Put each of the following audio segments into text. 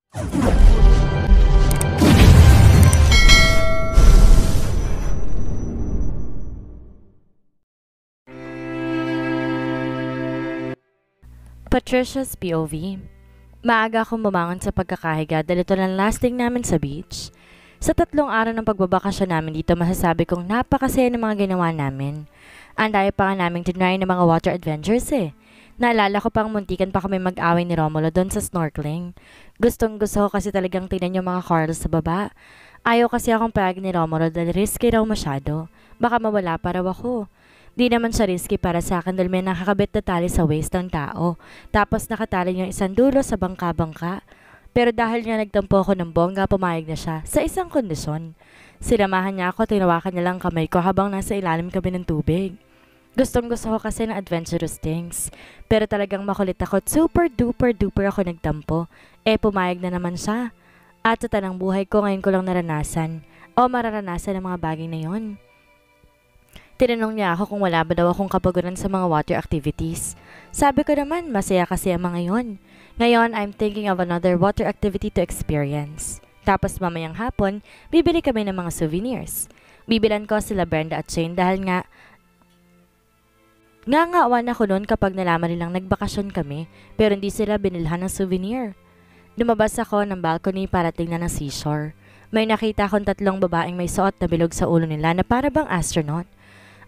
Patricia's POV. Maaga akong bumangon sa pagkakahiga dahil ito lang last day namin sa beach. Sa 3 araw ng pagbabakasyon namin dito, masasabi kong napakasaya ng mga ginawa namin. Anday pa nga naming tinry ng mga water adventures eh. Naalala ko pang muntikan pa kami mag-away ni Romulo doon sa snorkeling. Gustong gusto ko kasi talagang tingnan yung mga corals sa baba. Ayaw kasi akong payag ni Romulo dahil risky raw masyado. Baka mawala pa raw ako. Di naman siya risky para sa akin dahil may nakakabit na tali sa waist ng tao. Tapos nakatali yung isang dulo sa bangka-bangka. Pero dahil nga nagtampo ako ng bongga, pumayag na siya sa isang kondisyon. Sinamahan niya ako, tinawakan niya lang kamay ko habang nasa ilalim kami ng tubig. Gustong gusto ko kasi ng adventurous things. Pero talagang makulit ako at super duper duper ako nagtampo. Pumayag na naman siya. At sa tanang buhay ko ngayon ko lang naranasan o mararanasan ang mga bagay na yon. Tinanong niya ako kung wala ba daw akong kapaguran sa mga water activities. Sabi ko naman, masaya kasi ang mga yon. Ngayon, I'm thinking of another water activity to experience. Tapos mamayang hapon, bibili kami ng mga souvenirs. Bibilan ko sila Brenda at Shane dahil nga ngaawan ako noon kapag nalaman nilang nagbakasyon kami pero hindi sila binilhan ng souvenir. Lumabas ako ng balcony para tingnan ng seashore. May nakita akong 3 babaeng may suot na bilog sa ulo nila na para bang astronaut.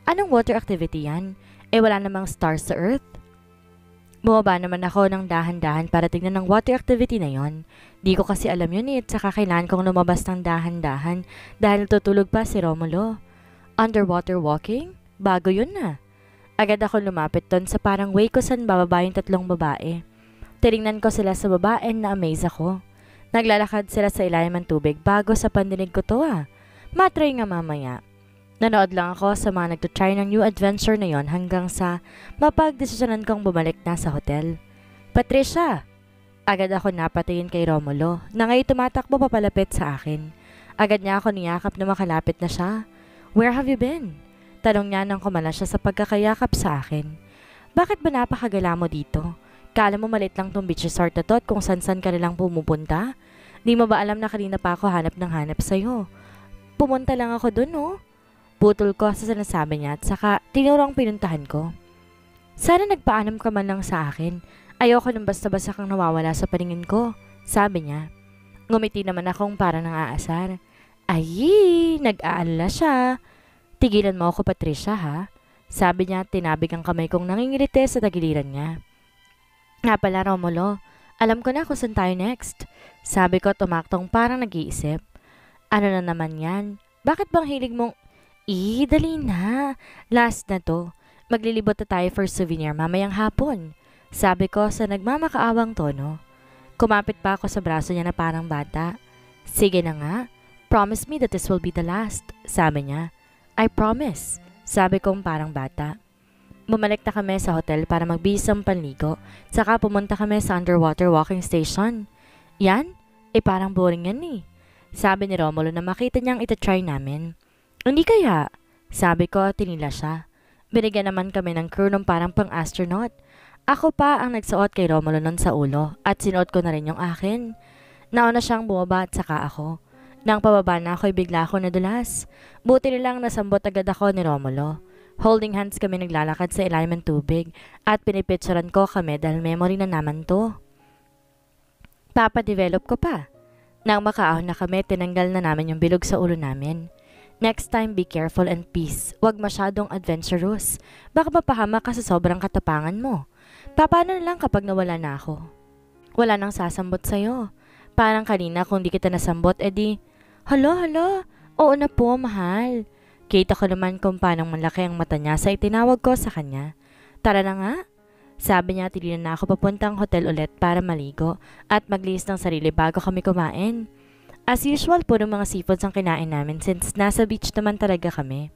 Anong water activity yan? Wala namang stars sa Earth? Bumaba naman ako ng dahan-dahan para tingnan ng water activity na yon. Di ko kasi alam yun at saka kailangan kong lumabas ng dahan-dahan dahil tutulog pa si Romulo. Underwater walking? Bago yun na. Agad ako lumapit doon sa parang way ko saan bababa yung 3 babae. Tinignan ko sila sa baba and na-amaze ako. Naglalakad sila sa ilalim ng tubig bago sa pandinig ko to Matry nga mamaya. Nanood lang ako sa mga nagtutry ng new adventure na yon hanggang sa mapagdesisyonan kong bumalik na sa hotel. Patricia! Agad ako napatingin kay Romulo na ngayon tumatakbo papalapit sa akin. Agad niya ako niyakap na makalapit na siya. Where have you been? Tanong niya nang kumala siya sa pagkakayakap sa akin. Bakit ba napakagala mo dito? Kala mo malit lang tong beach resort na to at kung san-san ka nilang pumupunta? Di mo ba alam na kanina pa ako hanap ng hanap sa'yo? Pumunta lang ako dun Putol ko sa sinasabi niya at saka tinurong pinuntahan ko. Sana nagpaalam ka man lang sa akin. Ayoko nang basta-basta kang nawawala sa paningin ko, sabi niya. Ngumiti naman akong para nang aasar. Ay, nag-aalala siya. Tigilan mo ako, Patricia, ha? Sabi niya, tinabig ang kamay kong nangingilite sa tagiliran niya. Nga pala, Romulo, alam ko na kung saan tayo next. Sabi ko tumaktong parang nag-iisip. Ano na naman yan? Bakit bang hilig mong... dali na. Last na to. Maglilibot na tayo for souvenir mamayang hapon. Sabi ko sa nagmamakaawang tono. Kumapit pa ako sa braso niya na parang bata. Sige na nga. Promise me that this will be the last. Sabi niya. I promise. Sabi kong parang bata. Bumalik na kami sa hotel para magbisang panligo. Saka pumunta kami sa underwater walking station. Yan? Parang boring yan Sabi ni Romulo na makita niyang itatry namin. Hindi kaya? Sabi ko, tinila siya. Binigyan naman kami ng crew ng parang pang-astronaut. Ako pa ang nagsuot kay Romulo nun sa ulo at sinuot ko na rin yung akin. Nauna siyang bumaba at saka ako. Nang pababa na ako'y bigla ako nadulas. Buti nilang nasambot agad ako ni Romulo. Holding hands kami naglalakad sa ilalim ng tubig at pinipicturan ko kami dahil memory na naman to. Papa-develop ko pa. Nang makaahon na kami, tinanggal na namin yung bilog sa ulo namin. Next time, be careful and peace. Huwag masyadong adventurous. Baka mapahama ka sa sobrang katapangan mo. Paano na lang kapag nawala na ako? Wala nang sasambot sa'yo. Parang kanina kung di kita nasambot, Hala, oo na po, mahal. Kita ko naman kung paano malaki ang mata niya sa itinawag ko sa kanya. Tara na nga. Sabi niya, tilinan na ako papuntang hotel ulit para maligo at maglihis ng sarili bago kami kumain. As usual, puro mga seafoods ang kinain namin since nasa beach naman talaga kami.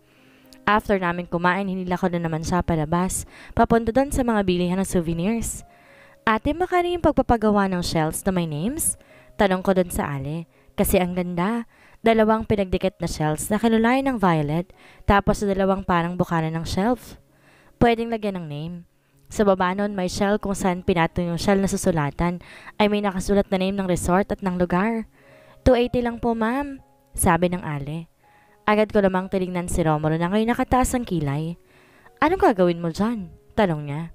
After namin kumain, hinila ko na naman siya palabas, papunta doon sa mga bilihan ng souvenirs. Ate, makano yung pagpapagawa ng shells na may names? Tanong ko doon sa Ale, kasi ang ganda. 2 pinagdikit na shells na kinulay ng violet, tapos 2 parang bukana ng shelf. Pwedeng lagyan ng name. Sa baba nun may shell kung saan pinatong yung shell na susulatan ay may nakasulat na name ng resort at ng lugar. 280 lang po ma'am, sabi ng Ale. Agad ko namang tinignan si Romulo na ngayon nakataas ang kilay. Anong gagawin mo dyan? Tanong niya.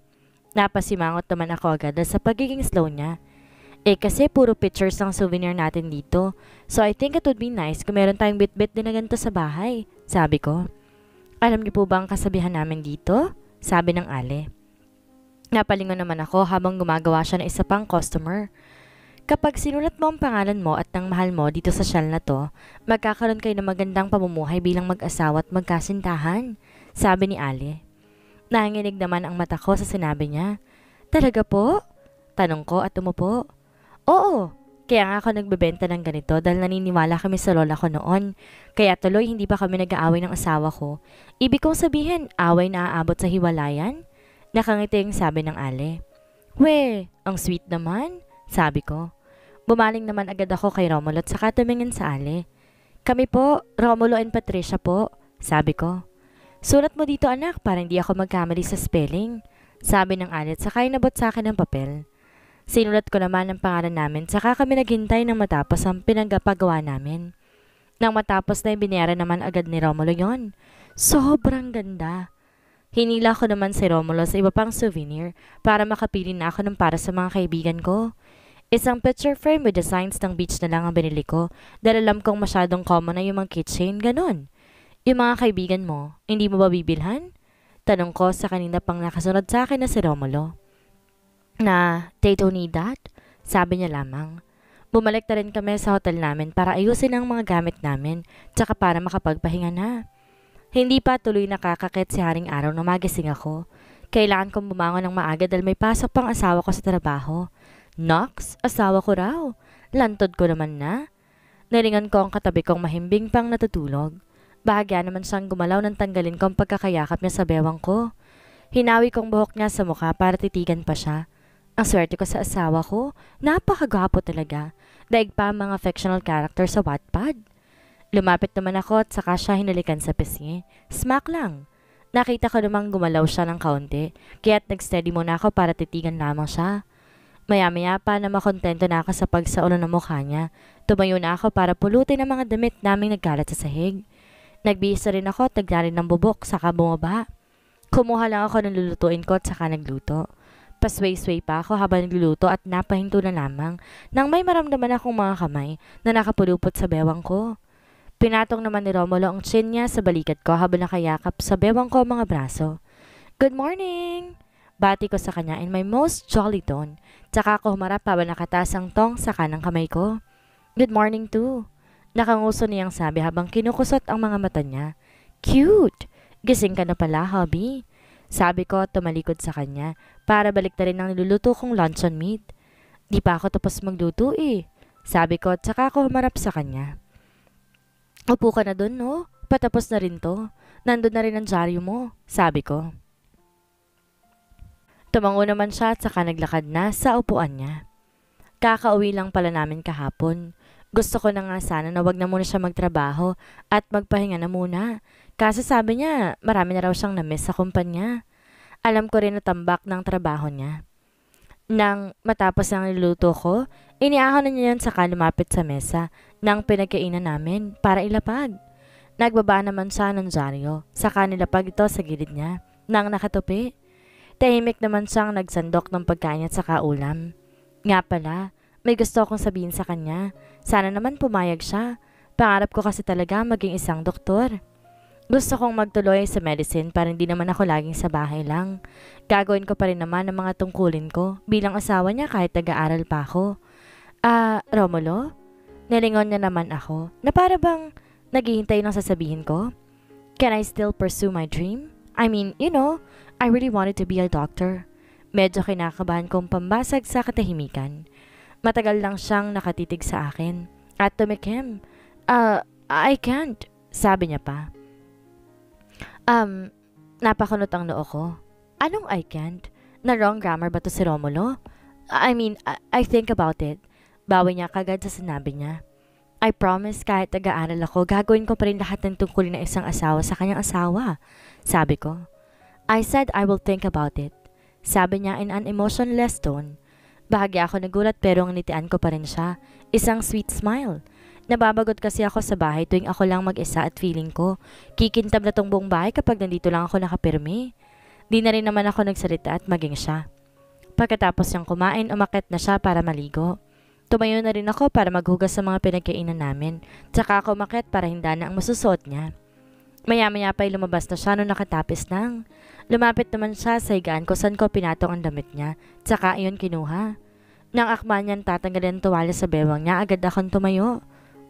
Napasimangot naman ako agad sa pagiging slow niya. Kasi puro pictures ng souvenir natin dito. So I think it would be nice kung meron tayong bit-bit din na ganito sa bahay, sabi ko. Alam niyo po ba ang kasabihan namin dito? Sabi ng Ale. Napalingon naman ako habang gumagawa siya ng isa pang customer. Kapag sinulat mo ang pangalan mo at ng mahal mo dito sa shell na to, magkakaroon kayo ng magandang pamumuhay bilang mag-asawa at magkasintahan, sabi ni Ale. Nanginginig naman ang mata ko sa sinabi niya. Talaga po? Tanong ko at umupo. Oo, kaya nga ako nagbebenta ng ganito dahil naniniwala kami sa lola ko noon. Kaya tuloy hindi pa kami nag-aaway ng asawa ko. Ibig kong sabihin, away na aabot sa hiwalayan? Nakangiting sabi ng Ale. We, ang sweet naman, sabi ko. Bumaling naman agad ako kay Romulo at saka tumingin sa Ale. Kami po, Romulo and Patricia po, sabi ko. Sulat mo dito anak para hindi ako magkamali sa spelling, sabi ng Ale at saka inabot sa akin ng papel. Sinulat ko naman ang pangalan namin saka kami naghintay ng matapos ang pinagpagawa namin. Nang matapos na binayaran naman agad ni Romulo yon. Sobrang ganda. Hinila ko naman si Romulo sa iba pang souvenir para makapili na ako ng para sa mga kaibigan ko. Isang picture frame with designs ng beach na lang ang binili ko dahil alam kong masyadong common na yung mga keychain, ganun. Yung mga kaibigan mo, hindi mo ba bibilhan? Tanong ko sa kanina pang nakasunod sa akin na si Romulo. Na, they don't need that? Sabi niya lamang. Bumalik na rin kami sa hotel namin para ayusin ang mga gamit namin tsaka para makapagpahinga na. Hindi pa tuloy nakakakit si Haring Araw na magising ako. Kailangan kong bumangon ng maaga dahil may pasok pang asawa ko sa trabaho. Nox, asawa ko raw. Lantod ko naman na. Nalingan ko ang katabi kong mahimbing pang natutulog. Bahagya naman siyang gumalaw ng tanggalin ko ang pagkakayakap niya sa bewang ko. Hinawi kong buhok niya sa mukha para titigan pa siya. Ang swerte ko sa asawa ko, napakagwapo talaga. Daig pa ang mga fictional character sa Wattpad. Lumapit naman ako at saka siya hinalikan sa pisngi. Smack lang. Nakita ko namang gumalaw siya ng kaunti, kaya't nagsteady muna ako para titigan lamang siya. Maya-maya pa na makontento na ako sa pagsaulo ng mukha niya. Tumayo na ako para pulutin ang mga damit naming nagkalat sa sahig. Nagbihis rin ako at nagdarin ng bubok saka bumaba. Kumuha lang ako ng lulutuin ko at saka nagluto. Pasway-sway pa ako habang nagluluto at napahinto na lamang nang may maramdaman akong mga kamay na nakapulupot sa bewang ko. Pinatong naman ni Romulo ang chin niya sa balikat ko habang nakayakap sa bewang ko mga braso. Good morning! Bati ko sa kanya in my most jolly tone. Tsaka ako humarap habang nakataas ang tong sa kanang kamay ko. Good morning too. Nakanguso niyang sabi habang kinukusot ang mga mata niya. Cute! Gising ka na pala, hubby. Sabi ko at tumalikod sa kanya para balik na rin ang niluluto kong luncheon meat. Di pa ako tapos magluto eh. Sabi ko at saka ako humarap sa kanya. Upo ka na dun no? Patapos na rin to. Nandun na rin ang dyaryo mo. Sabi ko. Tumango naman siya at saka naglakad na sa upuan niya. Kakauwi lang pala namin kahapon. Gusto ko na nga sana na wag na muna siya magtrabaho at magpahinga na muna. Kasi sabi niya, marami na raw siyang na-miss sa kumpanya. Alam ko rin na tambak ng trabaho niya. Nang matapos ang niluto ko, iniahon na niya yun saka lumapit sa mesa ng pinagkainan namin para ilapag. Nagbaba naman siya ng dyaryo, saka nilapag ito sa gilid niya nang nakatupi. Tahimik naman siyang nagsandok ng pagkain at saka ulam. Nga pala, may gusto akong sabihin sa kanya. Sana naman pumayag siya. Pangarap ko kasi talaga maging isang doktor. Gusto kong magtuloy sa medicine para hindi naman ako laging sa bahay lang. Gagawin ko pa rin naman ang mga tungkulin ko bilang asawa niya kahit nag-aaral pa ako. Romulo? Nalingon niya naman ako na para bang naghihintay ng sasabihin ko. Can I still pursue my dream? I mean, you know, I really wanted to be a doctor. Medyo kinakabahan kong pambasag sa katahimikan. Matagal lang siyang nakatitig sa akin. At tumikim. I can't. Sabi niya pa. Napakunot ang noo ko. Anong I can't? Na wrong grammar ba to si Romulo? I mean, I think about it. Bawi niya kagad sa sinabi niya. I promise kahit nag-aaral ako, gagawin ko pa rin lahat ng tungkulin ng isang asawa sa kanyang asawa. Sabi ko. I said I will think about it. Sabi niya in an emotionless tone. Bahagya ako nagulat pero nginitian ko pa rin siya. Isang sweet smile. Nababagot kasi ako sa bahay tuwing ako lang mag-isa at feeling ko, kikintab na tong buong bahay kapag nandito lang ako nakapirmi. Di na rin naman ako nagsalita at maging siya. Pagkatapos niyang kumain, umakyat na siya para maligo. Tumayo na rin ako para maghugas sa mga pinagkainan namin. Tsaka ako umakyat para hinda na ang masusuot niya. Maya-maya pa'y lumabas na siya nung nakatapis nang. Lumapit naman siya sa higaan ko saan ko pinatong ang damit niya. Tsaka iyon kinuha. Nang akma niyan tatanggalin ang tuwalya sa bewang niya, agad akong tumayo.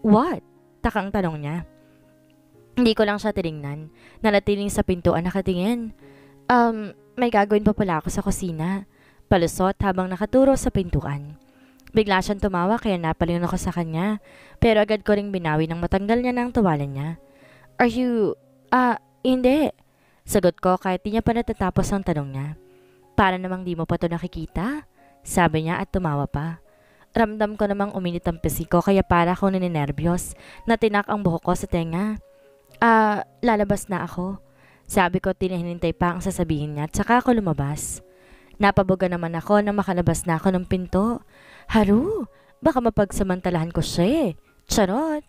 What? Takang tanong niya. Hindi ko lang siya tinignan. Nalatiling sa pintuan nakatingin. May gagawin pa pala ako sa kusina. Palusot habang nakaturo sa pintuan. Bigla siyang tumawa kaya napalingon ako sa kanya. Pero agad ko ring binawi nang matanggal niya ng tuwalya niya. Are you... hindi. Sagot ko kahit di niya pa natatapos ang tanong niya. Para namang di mo pa to nakikita? Sabi niya at tumawa pa. Ramdam ko namang uminit ang pisi ko kaya para akong nininervyos. Natinak ang buhok ko sa tenga. Lalabas na ako. Sabi ko tinihintay pa ang sasabihin niya at saka ako lumabas. Napabuga naman ako nang makalabas na ako ng pinto. Haru, baka mapagsamantalahan ko siya eh. Charot.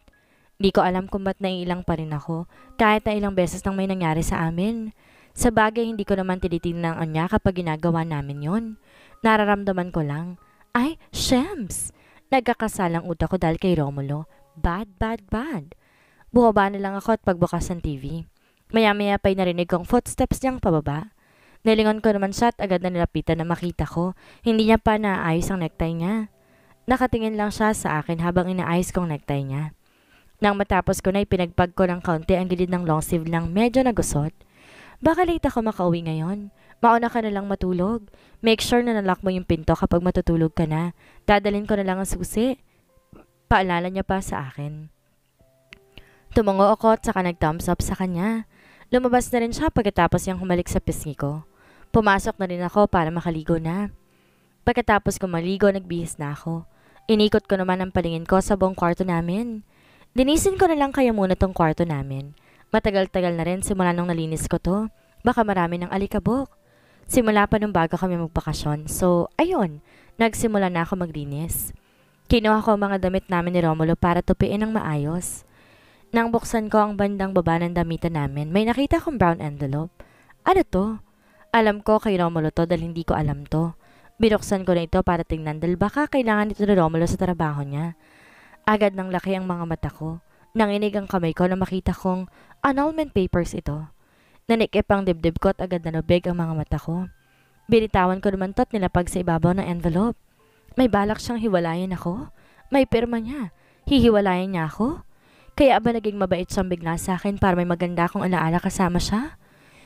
Di ko alam kung ba't naiilang pa rin ako, kahit na ilang beses nang may nangyari sa amin. Sa bagay, hindi ko naman tinitingnan ang anya kapag ginagawa namin yon. Nararamdaman ko lang, ay, shems! Nagkakasalang utak ko dahil kay Romulo. Bad, bad, bad. Bumaba na lang ako at pagbukas ng TV. Maya-maya pa'y narinig kong footsteps niyang pababa. Nilingon ko naman siya at agad na nilapitan na makita ko. Hindi niya pa naayos ang necktie niya. Nakatingin lang siya sa akin habang inaayos kong necktie niya. Nang matapos ko na ipinagpag ko ng kaunti ang gilid ng long sleeve lang medyo nagusot. Baka late ako makauwi ngayon. Mauna ka na lang matulog. Make sure na nalock mo yung pinto kapag matutulog ka na. Dadalhin ko na lang ang susi. Paalala niya pa sa akin. Tumungo ako at saka nag-thumbs up sa kanya. Lumabas na rin siya pagkatapos niyang humalik sa pisngi ko. Pumasok na rin ako para makaligo na. Pagkatapos ko maligo, nagbihis na ako. Inikot ko naman ang palingin ko sa buong kwarto namin. Linisin ko na lang kaya muna tong kwarto namin. Matagal-tagal na rin simula nung nalinis ko to. Baka marami ng alikabok. Simula pa nung bago kami magbakasyon. So, ayun, nagsimula na ako maglinis. Kinuha ko ang mga damit namin ni Romulo para tupiin ng maayos. Nang buksan ko ang bandang baba ng damitan namin, may nakita kong brown envelope. Ano to? Alam ko kay Romulo to dahil hindi ko alam to. Binuksan ko na ito para tingnan dahil baka kailangan ito ni Romulo sa trabaho niya. Agad nang laki ang mga mata ko. Nanginig ang kamay ko na makita kong annulment papers ito. Nanikip ang dibdib ko at agad na nabig ang mga mata ko. Binitawan ko naman to at nilapag sa ibabaw ng envelope. May balak siyang hiwalayan ako. May pirma niya. Hihiwalayan niya ako? Kaya ba naging mabait siyang bigla sa akin para may maganda akong alaala kasama siya?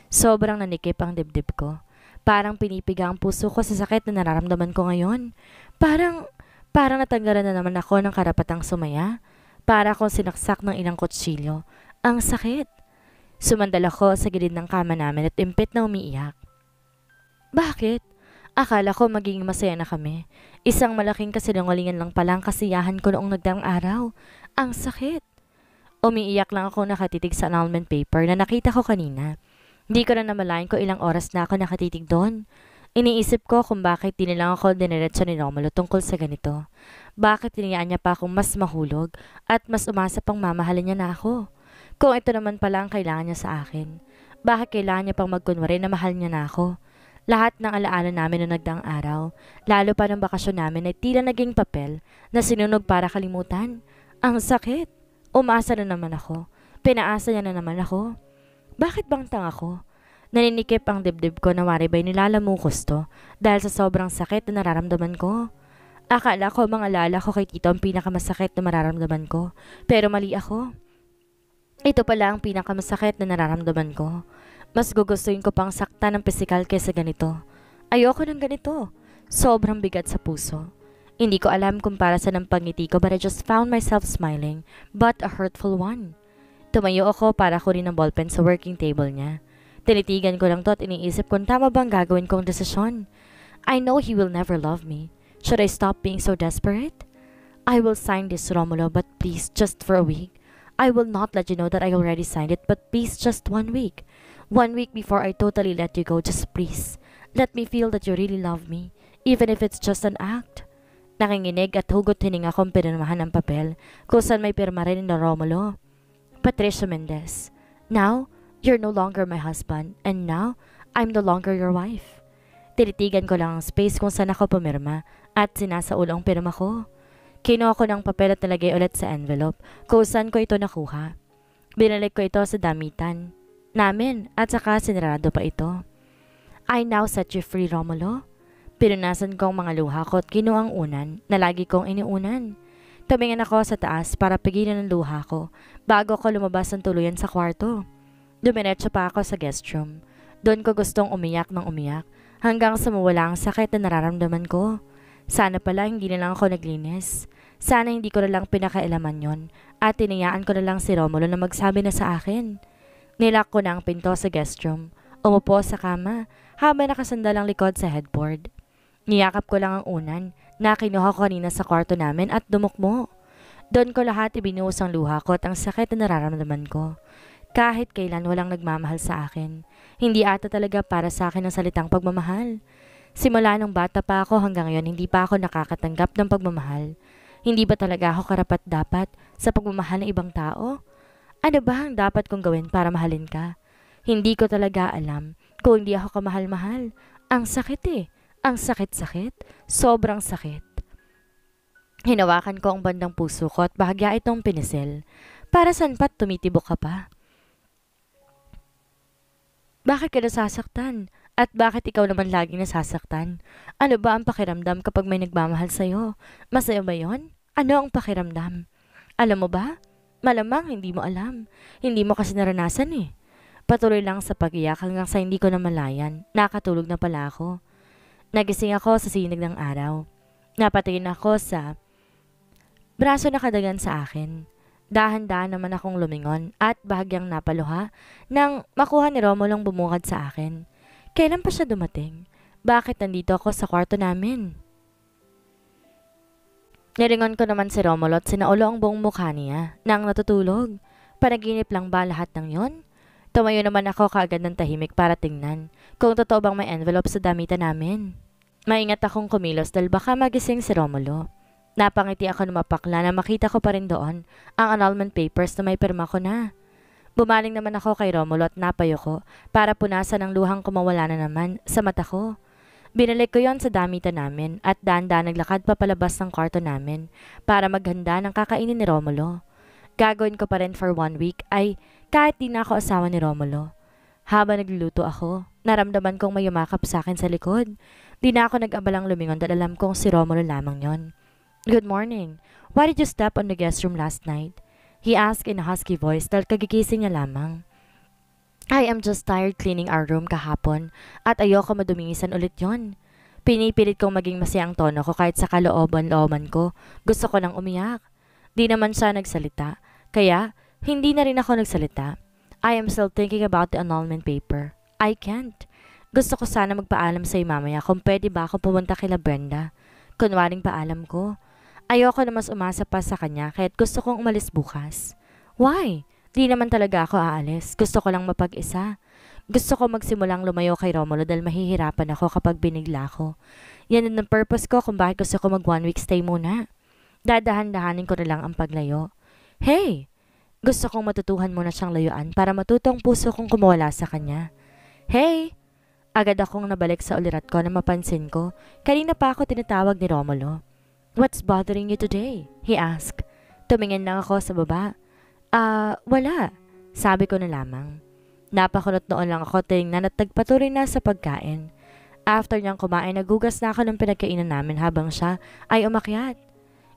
Sobrang nanikip ang dibdib ko. Parang pinipiga ang puso ko sa sakit na nararamdaman ko ngayon. Parang natanggalan na naman ako ng karapatang sumaya. Para akong sinaksak ng ilang kutsilyo. Ang sakit. Sumandal ako sa gilid ng kama namin at impit na umiiyak. Bakit? Akala ko magiging masaya na kami. Isang malaking kasinungalingan lang pala ang kasiyahan ko noong nagdaang araw. Ang sakit. Umiiyak lang ako nakatitig sa annulment paper na nakita ko kanina. Hindi ko na namalayan ko ilang oras na ako nakatitig doon. Iniisip ko kung bakit di nilang ako diniretso ni Romulo tungkol sa ganito. Bakit tiniyaan niya pa akong mas mahulog at mas umasa pang mamahalin niya na ako? Kung ito naman pala ang kailangan niya sa akin, bakit kailangan niya pang magkunwari na mahal niya na ako? Lahat ng alaala namin noong nagdaang araw, lalo pa ng bakasyon namin ay tila naging papel na sinunog para kalimutan. Ang sakit. Umasa na naman ako. Pinaasa niya na naman ako. Bakit bang tanga ko? Naninikip ang dibdib ko na wari ba'y nilalamukos to dahil sa sobrang sakit na nararamdaman ko. Akala ko mga lala ko kay Tito ang pinakamasakit na mararamdaman ko. Pero mali ako. Ito pala ang pinakamasakit na nararamdaman ko. Mas gugustuhin ko pang sakta ng pisikal kaysa ganito. Ayoko ng ganito. Sobrang bigat sa puso. Hindi ko alam kung para sa ng pangiti ko but I just found myself smiling but a hurtful one. Tumayo ako para kunin ang ballpen sa working table niya. Tinitigan ko lang to at iniisip kung tama bang gagawin kong desisyon. I know he will never love me. Should I stop being so desperate? I will sign this, Romulo, but please, just for a week. I will not let you know that I already signed it, but please, just 1 week. 1 week before I totally let you go, just please. Let me feel that you really love me, even if it's just an act. Nakinginig at hugot hininga kong pinirmahan ng papel kung saan may pirma rin ni Romulo. Patricia Mendez. Now, you're no longer my husband, and now, I'm no longer your wife. Tinitigan ko lang ang space kung saan ako pumirma at sinasaulo ang pirma ko. Kinuha ko ng papel at nilagay ulit sa envelope kung saan ko ito nakuha. Binalik ko ito sa damitan namin at saka sinarado pa ito. I now set you free, Romulo. Pinunasan ko ang mga luha ko at kinuha ang unan na lagi kong iniunan. Tumingin ako sa taas para pigilan ang luha ko bago ko lumabas ng tuluyan sa kwarto. Dumiretso pa ako sa guest room. Doon ko gustong umiyak ng umiyak hanggang sa mawala ang sakit na nararamdaman ko. Sana pala hindi na lang ako naglinis. Sana hindi ko na lang pinakailaman yon at tinayaan ko na lang si Romulo na magsabi na sa akin. Nilak ko na ang pinto sa guest room. Umupo sa kama habang nakasandal ang likod sa headboard. Niyakap ko lang ang unan na kinuha ko kanina sa kwarto namin at dumukmo. Doon ko lahat ibinuhos ang luha ko at ang sakit na nararamdaman ko. Kahit kailan walang nagmamahal sa akin. Hindi ata talaga para sa akin ang salitang pagmamahal. Simula nung bata pa ako hanggang ngayon hindi pa ako nakakatanggap ng pagmamahal. Hindi ba talaga ako karapat-dapat sa pagmamahal ng ibang tao? Ano ba ang dapat kong gawin para mahalin ka? Hindi ko talaga alam kung hindi ako kamahal-mahal. Ang sakit eh. Ang sakit-sakit. Sobrang sakit. Hinawakan ko ang bandang puso ko at bahagya itong pinisil. Para saan pa't tumitibok ka pa? Bakit ka nasasaktan? At bakit ikaw naman laging nasasaktan? Ano ba ang pakiramdam kapag may nagmamahal sa'yo? Masaya ba yon? Ano ang pakiramdam? Alam mo ba? Malamang hindi mo alam. Hindi mo kasi naranasan eh. Patuloy lang sa pag-iyak hanggang sa hindi ko na malayan. Nakatulog na pala ako. Nagising ako sa sinig ng araw. Napatingin ako sa braso na kadagan sa akin. Dahan-dahan naman akong lumingon at bahagyang napaluha nang makuha ni Romulong bumungad sa akin. Kailan pa siya dumating? Bakit nandito ako sa kwarto namin? Nilingon ko naman si Romulo at sinaulo ang buong mukha niya nang natutulog. Panaginip lang ba lahat ng yon? Tumayo naman ako kaagad ng tahimik para tingnan kung totoo bang may envelope sa damitan namin. Maingat akong kumilos dahil baka magising si Romulo. Napangiti ako na mapakla na makita ko pa rin doon ang annulment papers na may pirma ko na. Bumaling naman ako kay Romulo at napayo ko para punasan ang luhang kumawala na naman sa mata ko. Binalik ko yon sa damitan namin at dahan-dahan naglakad pa palabas ng kwarto namin para maghanda ng kakainin ni Romulo. Gagawin ko pa rin for 1 week ay kahit di na ako asawa ni Romulo. Habang nagluluto ako, naramdaman kong may yumakap sa akin sa likod. Di na ako nag-abalang lumingon dahil alam kong si Romulo lamang yon. Good morning. Why did you step on the guest room last night? He asked in a husky voice dahil kagigising niya lamang. I am just tired cleaning our room kahapon at ayoko madumingisan ulit yon. Pinipilit kong maging masayang tono ko kahit sa kalooban-looban ko. Gusto ko nang umiyak. Di naman siya nagsalita. Kaya, hindi na rin ako nagsalita. I am still thinking about the annulment paper. I can't. Gusto ko sana magpaalam sa'yo mamaya kung pwede ba ako pumunta kila Brenda. Kunwaring paalam ko. Ayoko na mas umasa pa sa kanya kaya't gusto kong umalis bukas. Why? Di naman talaga ako aalis. Gusto ko lang mapag-isa. Gusto ko magsimulang lumayo kay Romulo dahil mahihirapan ako kapag binigla ko. Yan ang purpose ko kung bakit gusto ko mag 1 week stay muna. Dadahan-dahanin ko na lang ang paglayo. Hey! Gusto kong matutuhan muna siyang layuan para matutong puso kong kumawala sa kanya. Hey! Agad akong nabalik sa ulirat ko na mapansin ko. Kanina pa ako tinatawag ni Romulo. What's bothering you today? He asked. Tumingin lang ako sa baba. Wala. Sabi ko na lamang. Napakunot noon lang ako tingnan at nagpatuloy na sa pagkain. After niyang kumain, nagugas na ako ng pinagkainan namin habang siya ay umakyat.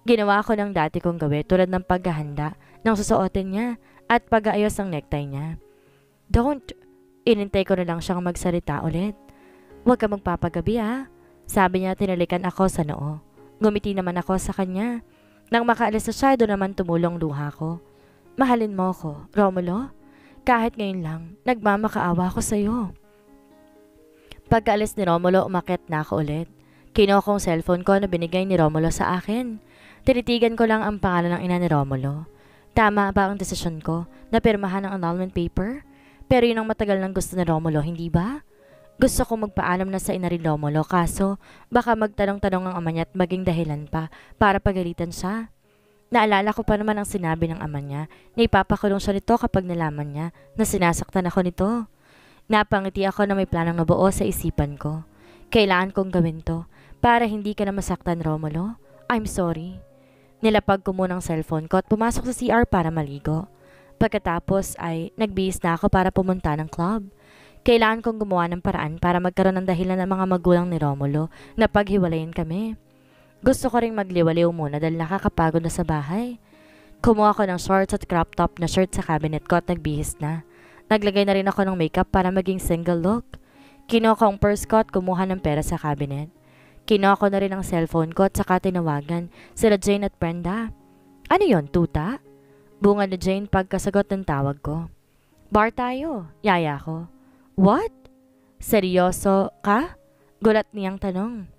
Ginawa ko ng dati kong gawin tulad ng paghahanda ng susuotin niya at pag-aayos ng necktie niya. Don't. Inintay ko na lang siyang magsalita ulit. Huwag ka magpapagabi Sabi niya tinalikan ako sa noo. Ngumiti naman ako sa kanya. Nang makaalis na siya, doon naman tumulong luha ko. Mahalin mo ko, Romulo. Kahit ngayon lang, nagmamakaawa ko sa'yo. Pagkaalis ni Romulo, umakyat na ako ulit. Kinuha kong cellphone ko na binigay ni Romulo sa akin. Tinitigan ko lang ang pangalan ng ina ni Romulo. Tama ba ang desisyon ko na pirmahan ang annulment paper? Pero yun ang matagal nang gusto ni Romulo, hindi ba? Gusto kong magpaalam na sa ina ni Romulo kaso baka magtanong-tanong ang ama niya at maging dahilan pa para pagalitan siya. Naalala ko pa naman ang sinabi ng ama niya na ipapakulong siya nito kapag nalaman niya na sinasaktan ako nito. Napangiti ako na may planong nabuo sa isipan ko. Kailangan kong gawin to para hindi ka na masaktan, Romulo. I'm sorry. Nilapag ko muna ang cellphone ko at pumasok sa CR para maligo. Pagkatapos ay nagbihis na ako para pumunta ng club. Kailangan kong gumawa ng paraan para magkaroon ng dahilan ng mga magulang ni Romulo na paghiwalayin kami. Gusto ko ring magliwaliw muna dahil nakakapagod na sa bahay. Kumuha ko ng shorts at crop top na shirt sa cabinet ko at nagbihis na. Naglagay na rin ako ng makeup para maging single look. Kinuha ko ang purse ko at kumuha ng pera sa cabinet. Kinuha ko na rin ang cellphone ko at saka tinawagan sila Jane at Brenda. Ano yon, tuta? Bunga ni Jane pagkasagot ng tawag ko. Bar tayo, yaya ko. What? Seryoso ka? Gulat niyang tanong.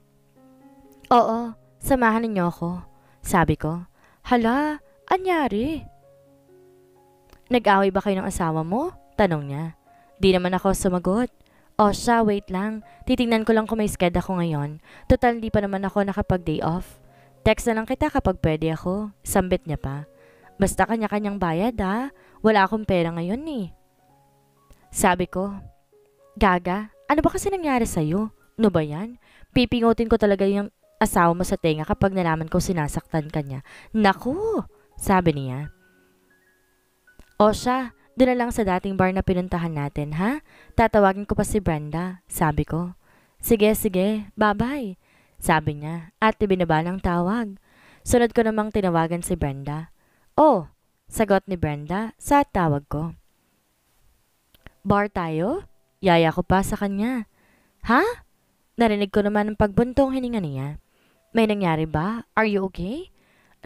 Oo, samahan ninyo ako. Sabi ko. Hala, anyari? Nag-away ba kayo ng asawa mo? Tanong niya. Di naman ako sumagot. O siya, wait lang. Titingnan ko lang kung may sked ako ngayon. Total, hindi pa naman ako nakapag-day off. Text na lang kita kapag pwede ako. Sambit niya pa. Basta kanya-kanyang bayad ha. Wala akong pera ngayon eh. Sabi ko. Gaga, ano ba kasi nangyari sa'yo? No ba yan? Pipingutin ko talaga yung asawa mo sa tenga kapag nalaman ko sinasaktan ka niya. Naku, sabi niya. O siya, doon na lang sa dating bar na pinuntahan natin, ha? Tatawagin ko pa si Brenda, sabi ko. Sige, bye-bye, sabi niya at ibinaba ng tawag. Sunod ko namang tinawagan si Brenda. Oh, sagot ni Brenda sa tawag ko. Bar tayo? Yaya ko pa sa kanya. Ha? Narinig ko naman ang pagbuntong hininga niya. May nangyari ba? Are you okay?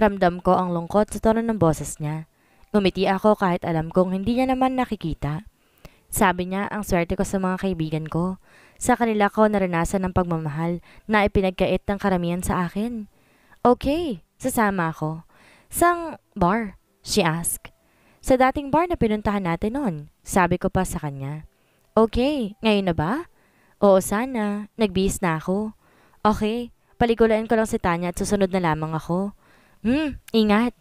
Ramdam ko ang lungkot sa tono ng boses niya. Ngumiti ako kahit alam kong hindi niya naman nakikita. Sabi niya ang swerte ko sa mga kaibigan ko. Sa kanila ko naranasan ng pagmamahal na ipinagkait ng karamihan sa akin. Okay, sasama ako. Sang bar? She asked. Sa dating bar na pinuntahan natin noon, sabi ko pa sa kanya. Okay, ngayon na ba? Oo sana, nagbihis na ako. Okay, paligulain ko lang si Tanya at susunod na lamang ako. Ingat.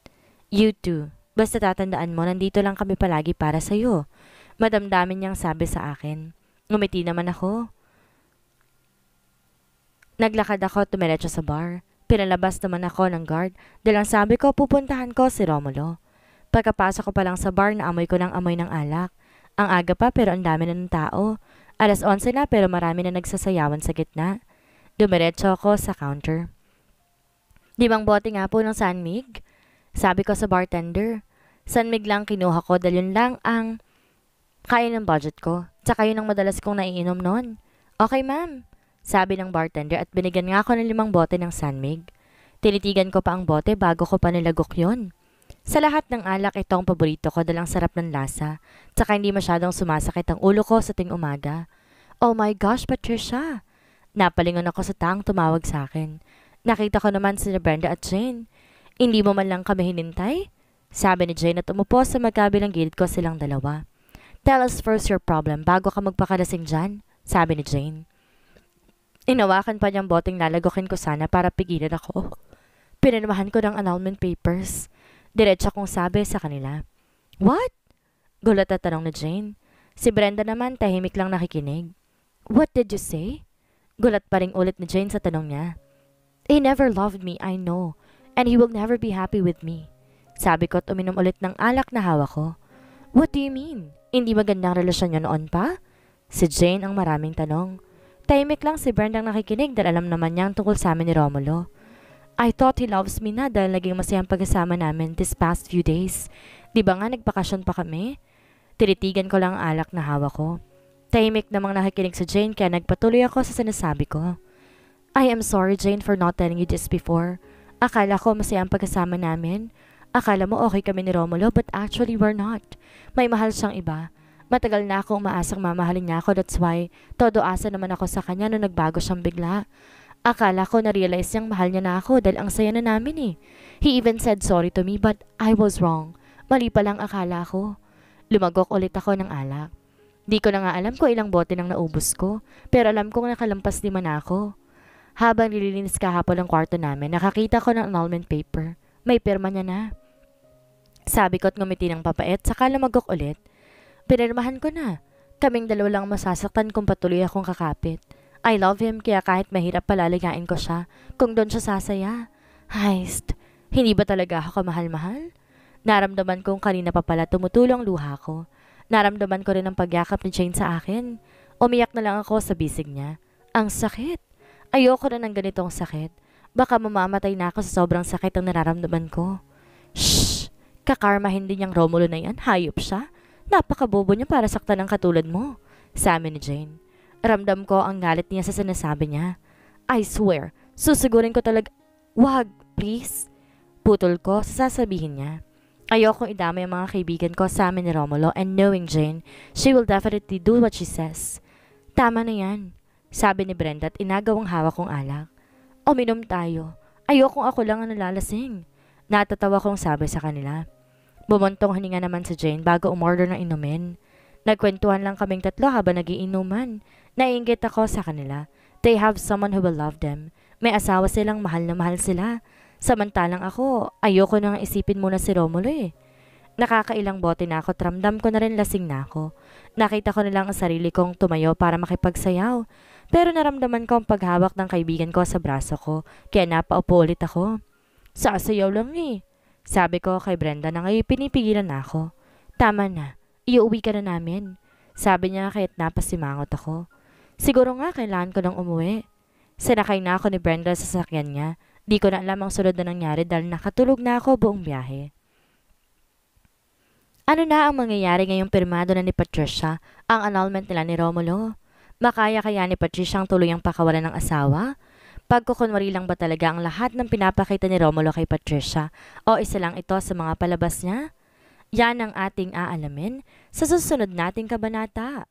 You too. Basta tatandaan mo, nandito lang kami palagi para sa'yo. Madamdamin niyang sabi sa akin. Ngumiti naman ako. Naglakad ako at tumiretso sa bar. Pinalabas naman ako ng guard dahil ang sabi ko pupuntahan ko si Romulo. Pagkapasok ko pa lang sa bar na amoy ko ng amoy ng alak. Ang aga pa pero ang dami na ng tao. 11:00 na pero marami na nagsasayawan sa gitna. Dumiretso ako sa counter. 5 bote nga po ng Sanmig. Sabi ko sa bartender. Sanmig lang kinuha ko dahil yun lang ang kaya ng budget ko. Tsaka yun ang madalas kong naiinom noon. Okay ma'am, sabi ng bartender at binigyan nga ako ng 5 bote ng Sanmig. Tinitigan ko pa ang bote bago ko pa nilagok yun. Sa lahat ng alak, ito ang paborito ko dahil ang sarap ng lasa. Tsaka hindi masyadong sumasakit ang ulo ko sa ting umaga. Oh my gosh, Patricia! Napalingon ako sa taang tumawag sa akin. Nakita ko naman si Brenda at Jane. Hindi mo man lang kami hinintay? Sabi ni Jane at umupo sa magkabilang gilid ko silang dalawa. Tell us first your problem bago ka magpakalasing dyan, sabi ni Jane. Inawakan pa niyang boteng lalagokin ko sana para pigilan ako. Pinirmahan ko ng annulment papers. Diretso kong sabi sa kanila. What? Gulat at tanong ni Jane. Si Brenda naman tahimik lang nakikinig. What did you say? Gulat pa ring ulit ni Jane sa tanong niya. He never loved me, I know. And he will never be happy with me. Sabi ko at uminom ulit ng alak na hawak ko. What do you mean? Hindi magandang relasyon niyo noon pa? Si Jane ang maraming tanong. Tahimik lang si Brenda ang nakikinig dahil alam naman niya ang tungkol sa amin ni Romulo. I thought he loves me na dahil naging masayang pagkasama namin this past few days. Di ba nga nagbakasyon pa kami? Tinitigan ko lang ang alak na hawak ko. Tahimik namang nakikinig sa Jane kaya nagpatuloy ako sa sinasabi ko. I am sorry Jane for not telling you this before. Akala ko masayang pagkasama namin. Akala mo okay kami ni Romulo but actually we're not. May mahal siyang iba. Matagal na akong umaasang mamahalin niya ako, that's why todo asa naman ako sa kanya nung nagbago siyang bigla. Akala ko na-realize niyang mahal niya na ako dahil ang saya na namin eh. He even said sorry to me but I was wrong. Mali palang akala ko. Lumagok ulit ako ng alak. Di ko na nga alam kung ilang bote nang naubos ko, pero alam kong nakalampas 5 na ako. Habang nililinis kahapon ang kwarto namin, nakakita ko ng annulment paper. May pirma niya na. Sabi ko at ngumiti ng papait, saka lumagok ulit. Pinirmahan ko na. Kaming dalawa lang masasaktan kung patuloy akong kakapit. I love him kaya kahit mahirap palaligain ko siya kung doon siya sasaya. Heist, hindi ba talaga ako kamahal-mahal? Naramdaman kong kanina pa pala tumutulong luha ko. Naramdaman ko rin ang pagyakap ni Jane sa akin. Umiyak na lang ako sa bisig niya. Ang sakit. Ayoko na ng ganitong sakit. Baka mamamatay na ako sa sobrang sakit ang nararamdaman ko. Shhh! Kakarmahin din niyang Romulo na yan. Hayop siya. Napakabobo niya para saktan ng katulad mo. Sabi ni Jane. Ramdam ko ang galit niya sa sinasabi niya. I swear, susigurin ko talaga. Wag, please. Putol ko sa sasabihin niya. Ayokong idamay ang mga kaibigan ko sa amin ni Romulo and knowing Jane, she will definitely do what she says. Tama na yan. Sabi ni Brenda at inagawang hawak kong alak. Uminom tayo. Ayokong ako lang ang nalalasing. Natatawa kong sabi sa kanila. Bumuntong hininga naman si Jane bago umorder ng inumin. Nagkwentuhan lang kaming tatlo habang nagiinuman. Naiinggit ako sa kanila. They have someone who will love them. May asawa silang mahal na mahal sila. Samantalang ako, ayoko nang isipin muna si Romulo eh. Nakakailang bote na ako at ramdam ko na rin lasing na ako. Nakita ko na lang ang sarili kong tumayo para makipagsayaw. Pero naramdaman ko ang paghawak ng kaibigan ko sa braso ko, kaya napaupo ulit ako. Sasayaw lang eh. Sabi ko kay Brenda na ngayon pinipigilan na ako. Tama na, iuwi ka na namin. Sabi niya kahit napasimangot ako. Siguro nga kailangan ko nang umuwi. Sinakay na ako ni Brenda sa sasakyan niya. Di ko na alam ang sunod na nangyari dahil nakatulog na ako buong biyahe. Ano na ang mangyayari ngayong pirmado na ni Patricia ang annulment nila ni Romulo? Makaya kaya ni Patricia ang tuluyang pakawalan ng asawa? Pagkukunwari lang ba talaga ang lahat ng pinapakita ni Romulo kay Patricia o isa lang ito sa mga palabas niya? Yan ang ating aalamin sa susunod nating kabanata.